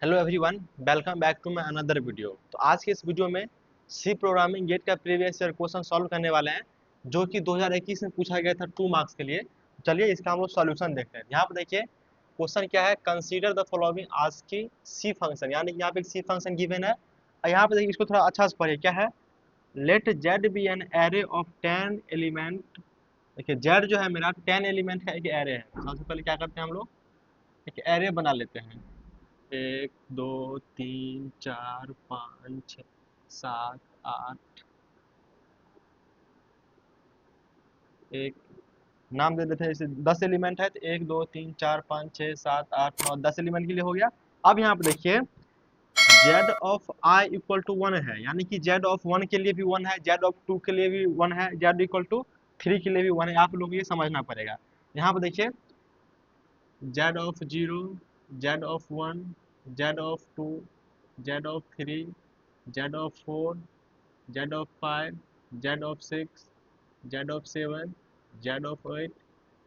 Hello everyone, welcome back to my another video. तो आज के इस वीडियो में सी प्रोग्रामिंग गेट का प्रीवियस ईयर क्वेश्चन सॉल्व करने वाले हैं, जो कि 2021 में पूछा गया था 2 मार्क्स के लिए। चलिए इसका हम लोग सॉल्यूशन देखते हैं। यहाँ पे देखिए क्वेश्चन क्या है, कंसीडर द फॉलोइंग आज की सी फंक्शन, यानी कि यहाँ पे एक सी फंक्शन गिवन है और यहाँ पे देखिए इसको थोड़ा अच्छा से पढ़िए। क्या है, let Z be an array of 10 element. देखिए जेड जो है मेरा 10 एलिमेंट का एक एरे है। तो सबसे पहले क्या करते हैं हम लोग, एक एरे बना लेते हैं। 1 2 3 4 5 6 7 8। एक नाम दे देते हैं, जैसे 10 एलिमेंट है तो 1 2 3 4 5 6 7 8 9 10 एलिमेंट के लिए हो गया। अब यहाँ पे देखिए Z of I equal to 1 है, यानी कि जेड ऑफ 1 के लिए भी 1 है, जेड ऑफ 2 के लिए भी 1 है, जेड इक्वल टू 3 के लिए भी 1 है। आप लोग ये समझना पड़ेगा। यहाँ पे देखिए Z of 0, Z of 1, Z of 2, Z of 3, Z of 4, Z of 5, Z of 6, Z of 7, Z of 8,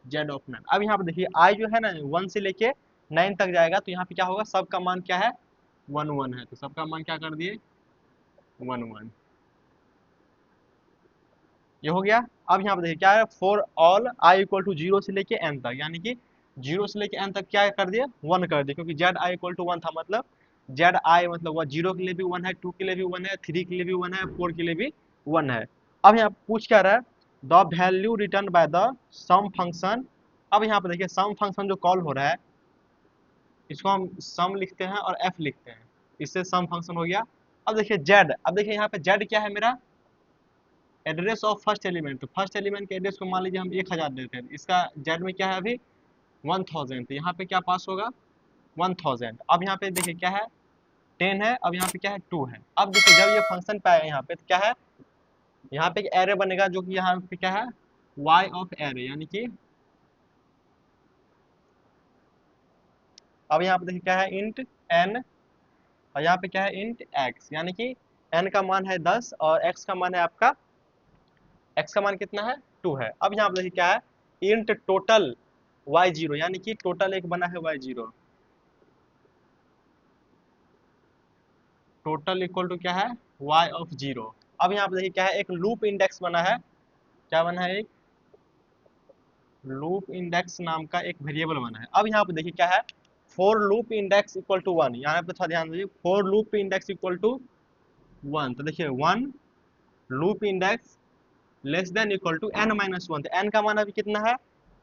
Z of 9। अब यहाँ पे देखिए आई जो है ना 1 से लेके 9 तक जाएगा, तो यहाँ पे क्या होगा, सबका मान क्या है, 1 1 है, तो सबका मान क्या कर दिए, 1 1। ये हो गया। अब यहाँ पे देखिए क्या है, for all I equal to 0 से लेके n तक, यानी कि 0 से लेके n तक क्या कर दिए, 1 कर दिए, क्योंकि जेड आई इक्वल टू 1 था, मतलब जेड आई मतलब वह 0 के लिए भी 1 है, 2 के लिए भी 1 है, 3 के लिए भी 1 है, 4 के लिए भी 1 है। अब यहाँ पूछ क्या रहा है, the value return by the sum function. अब यहाँ पे देखिए सम फंक्शन जो कॉल हो रहा है, इसको हम सम लिखते हैं और एफ लिखते हैं, इससे सम फंक्शन हो गया। अब देखिए जेड, अब देखिए यहाँ पे जेड क्या है मेरा, एड्रेस ऑफ फर्स्ट एलिमेंट। तो फर्स्ट एलिमेंट के एड्रेस को मान लीजिए हम 1000 देते हैं, इसका जेड में क्या है अभी 1000, तो यहाँ पे क्या पास होगा 1000। अब यहाँ पे देखिए क्या है 10 है, अब यहाँ पे क्या है 2 है। अब देखिए जब ये फंक्शन पे आएगा यहाँ पे तो क्या है, यहाँ पे एक एरे बनेगा, जो कि यहाँ पे क्या है y ऑफ एरे, यानी कि अब यहाँ पे देखिए क्या है इंट n, और यहाँ पे क्या है इंट x, यानी कि n का मान है 10 और x का मान है आपका, x का मान कितना है 2 है। अब यहाँ पे देखिए क्या है इंट टोटल y0, यानी कि टोटल एक बना है y0, टोटल इक्वल टू क्या है y ऑफ 0। अब यहाँ पे देखिए क्या है, एक लूप इंडेक्स बना है। क्या बना है, एक लूप इंडेक्स नाम का एक वेरिएबल बना है। अब यहाँ पे देखिए क्या है, for loop index equal to 1, यहाँ पे थोड़ा ध्यान दीजिए, for loop index equal to 1। तो देखिए 1 loop index less than equal to n minus 1, तो n का मान अभी कितना है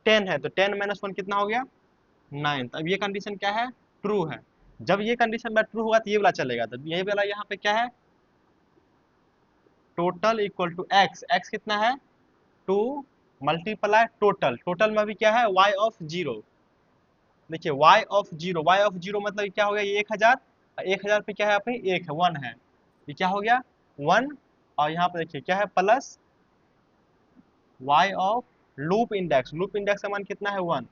10 है, तो 10 माइनस 1 कितना हो गया 9। अब ये कंडीशन क्या है, ट्रू है। जब ये कंडीशन में ट्रू होगा तो ये वाला चलेगा, तो ये वाला यहाँ पे क्या है, total equal to X, X कितना है 2 मल्टीप्लाई टोटल, टोटल में भी क्या है y ऑफ 0। देखिए y ऑफ 0, y ऑफ 0 मतलब क्या हो गया, ये 1000, 1000 पे क्या है अपने 1 है 1 है, ये क्या हो गया 1। और यहाँ पे देखिए क्या है plus y of loop index, loop index का मान कितना है 1।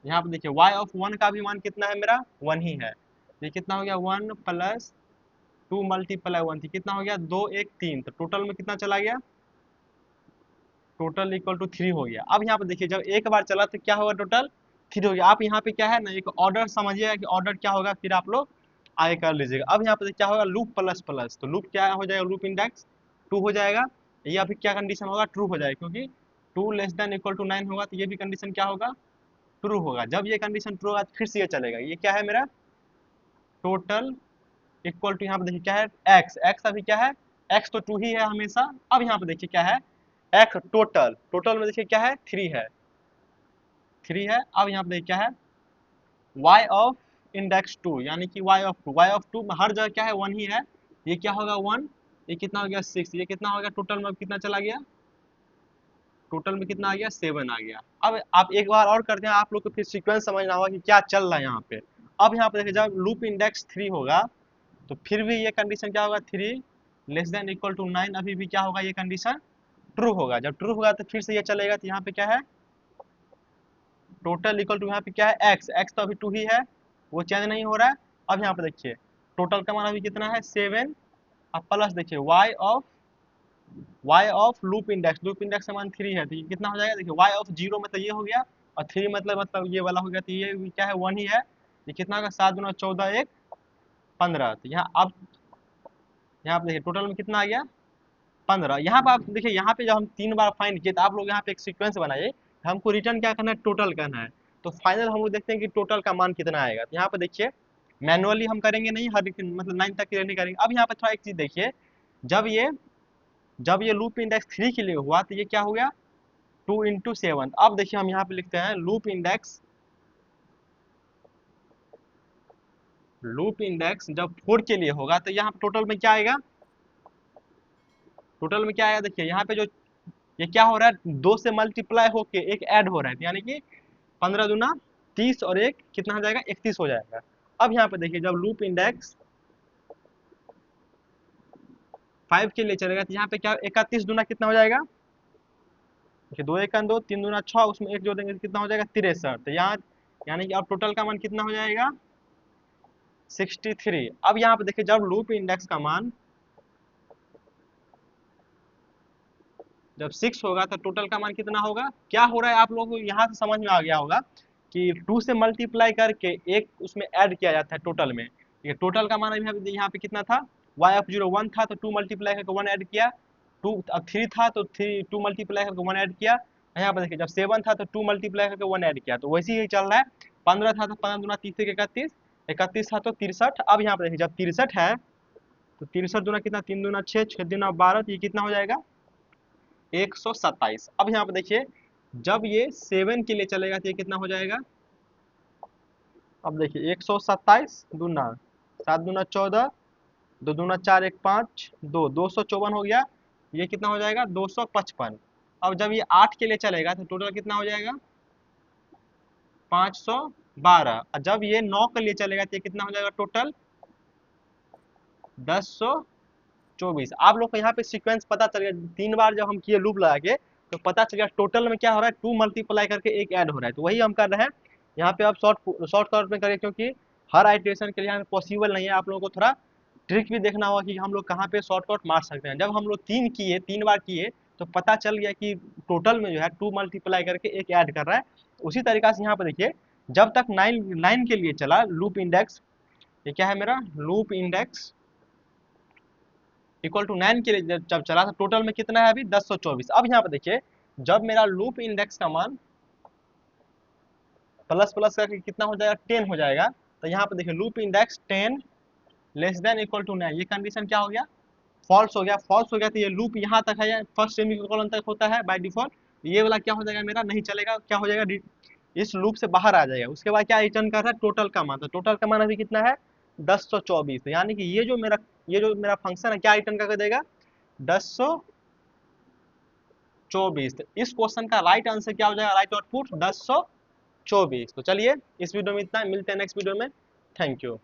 यहाँ पे देखिए y ऑफ 1 का भी मान कितना है मेरा 1 ही है, ये कितना हो गया 1 प्लस 2 मल्टीप्लाई 1, कितना हो गया 2 1 3, तो टोटल में कितना चला गया, टोटल इक्वल टू 3 हो गया। अब यहाँ पे देखिए जब एक बार चला तो क्या होगा टोटल 3 हो गया। आप यहाँ पे क्या है ना, एक ऑर्डर समझिएगा कि ऑर्डर क्या होगा, फिर आप लोग आगे कर लीजिएगा। अब यहाँ पे क्या होगा लूप प्लस प्लस, तो लूप क्या हो जाएगा, लूप इंडेक्स 2 हो जाएगा। ये अभी क्या कंडीशन होगा, ट्रू हो जाएगा, क्योंकि 2 लेस देन इक्वल टू 9 होगा, तो ये भी कंडीशन क्या होगा, ट्रू होगा। जब ये कंडीशन ट्रू होगा तो फिर से ये चलेगा, ये क्या है मेरा टोटल इक्वल टू, यहाँ पे देखिए क्या है एक्स, एक्स अभी क्या है एक्स तो 2 ही है हमेशा। अब यहाँ पे देखिए क्या है एक्स टोटल, टोटल में देखिए क्या है 3 है, 3 है। अब यहाँ पे देखिए क्या है y ऑफ इंडेक्स 2, यानी कि y ऑफ 2, y ऑफ 2 में हर जगह क्या है 1 ही है, ये क्या होगा 1, ये कितना हो गया 6, ये कितना हो गया टोटल में कितना चला गया, टोटल में कितना आ गया 7 आ गया। अब आप एक बार और करते हैं, आप लोग को फिर सीक्वेंस समझना होगा कि क्या चल रहा है यहाँ पे। अब यहाँ पे देखिए जब लूप इंडेक्स 3 होगा तो फिर भी ये कंडीशन क्या होगा 3 लेस देन इक्वल टू 9, अभी भी क्या होगा ये कंडीशन ट्रू होगा। जब ट्रू होगा तो फिर से ये चलेगा, तो यहाँ पे क्या है टोटल इक्वल टू, यहाँ पे क्या है एक्स, एक्स तो अभी 2 ही है, वो चेंज नहीं हो रहा है। अब यहाँ पे देखिए टोटल का मान अभी कितना है 7, अब प्लस देखिए y of loop index, loop index का मान 3 है, तो ये कितना हो जाएगा, देखिए y ऑफ 0 मतलब ये हो गया, और 3 मतलब ये वाला हो गया, तो ये भी क्या है 1 ही है, ये कितना होगा 7 गुना 14 1 15। तो यहाँ पे देखिए टोटल में कितना आ गया 15। यहाँ पे आप देखिए, यहाँ पे जब हम 3 बार फाइंड किए तो आप लोग यहाँ पे एक सीक्वेंस बनाइए, हमको रिटर्न क्या करना है, टोटल करना है। तो फाइनल हम लोग देखते हैं कि टोटल का मान कितना आएगा। तो यहाँ पे देखिए मैनुअली हम करेंगे नहीं, हर मतलब 9 तक के नहीं करेंगे। अब यहाँ पे थोड़ा एक चीज देखिए, जब ये लूप इंडेक्स 3 के लिए हुआ तो ये क्या हो गया 2 इंटू 7। अब देखिए हम यहाँ पे लिखते हैं लूप इंडेक्स जब 4 के लिए होगा तो यहाँ टोटल में क्या आएगा, देखिए यहाँ पे जो ये क्या हो रहा है, 2 से मल्टीप्लाई होके एक ऐड हो रहा है, यानी कि 15 दूना 30 और एक कितना हो जाएगा 31 हो जाएगा। अब यहाँ पे देखिए जब लूप इंडेक्स 5 के लिए चलेगा तो यहाँ पे क्या 31 दूना कितना हो जाएगा, देखिए 2 1 2 3 दूना 6, उसमें एक जोड़ देंगे तो कितना हो जाएगा 63। तो यहाँ यानी कि अब टोटल का मान कितना हो जाएगा 63। अब यहाँ पे देखिए जब लूप इंडेक्स का मान जब 6 होगा तो टोटल का मान कितना होगा, क्या हो रहा है आप लोगों को यहाँ से समझ में आ गया होगा कि 2 से मल्टीप्लाई करके एक उसमें ऐड किया जाता है टोटल में। ये टोटल का मान अभी यहाँ पे कितना था, y(0) 1 था तो 2 मल्टीप्लाई करके 1 ऐड किया, 2 अब 3 था तो 2 मल्टीप्लाई करके 1 ऐड किया। यहाँ पर देखिए जब 7 था तो 2 मल्टीप्लाई करके 1 ऐड किया, तो वैसे ही चल रहा है। 15 था तो 15 दूना 30 31, 31 था तो 63। अब यहाँ पर देखिए जब 63 है तो 63 दूना कितना 3 दूना 6, 6 दूना 12, तो ये कितना हो जाएगा 127। अब यहाँ पे देखिए जब ये 7 के लिए चलेगा तो ये कितना हो जाएगा, अब देखिए 127 दूना 7 दूना 14, 2 दूना 4 1 5 2 254 हो गया, ये कितना हो जाएगा 255। अब जब ये 8 के लिए चलेगा तो टोटल कितना हो जाएगा 512। और जब ये 9 के लिए चलेगा तो ये कितना हो जाएगा टोटल 1024। आप लोग को यहाँ पे सीक्वेंस पता चल गया, 3 बार जब हम किए लूप लगा के तो पता चल गया टोटल में क्या हो रहा है, 2 मल्टीप्लाई करके एक ऐड हो रहा है। तो वही हम कर रहे हैं यहाँ पे। आप शॉर्टकट में करें क्योंकि हर आइट्रेशन के लिए यहाँ पॉसिबल नहीं है। आप लोगों को थोड़ा ट्रिक भी देखना होगा कि हम लोग कहाँ पे शॉर्टकट मार सकते हैं। जब हम लोग 3 बार किए तो पता चल गया कि टोटल में जो है 2 मल्टीप्लाई करके एक ऐड कर रहा है। उसी तरीका से यहाँ पे देखिए जब तक 9 के लिए चला लूप इंडेक्स, ये क्या है मेरा लूप इंडेक्स इक्वल टू 9 के लिए जब चला तो टोटल में कितना है अभी 1024। अब यहाँ पे देखिए जब मेरा लूप इंडेक्स का मान प्लस प्लस करके कितना हो जाएगा 10 हो जाएगा, तो यहाँ पे देखिए loop index 10 less than equal to 9, ये कंडीशन क्या हो गया फॉल्स हो गया। फॉल्स हो गया तो ये लूप यहाँ तक है, फर्स्ट सेमीकोलन तक होता है बाय डिफॉल्ट। ये वाला क्या हो जाएगा मेरा नहीं चलेगा, क्या हो जाएगा इस लूप से बाहर आ जाएगा। उसके बाद क्या रिटर्न कर रहा है टोटल का मान, तो टोटल का मान अभी कितना है 1024। यानी कि ये जो मेरा फंक्शन है क्या रिटर्न करके देगा 1024। तो इस क्वेश्चन का राइट आंसर क्या हो जाएगा, राइट आउटपुट 1024। तो चलिए इस वीडियो में इतना, मिलते हैं नेक्स्ट वीडियो में। Thank you.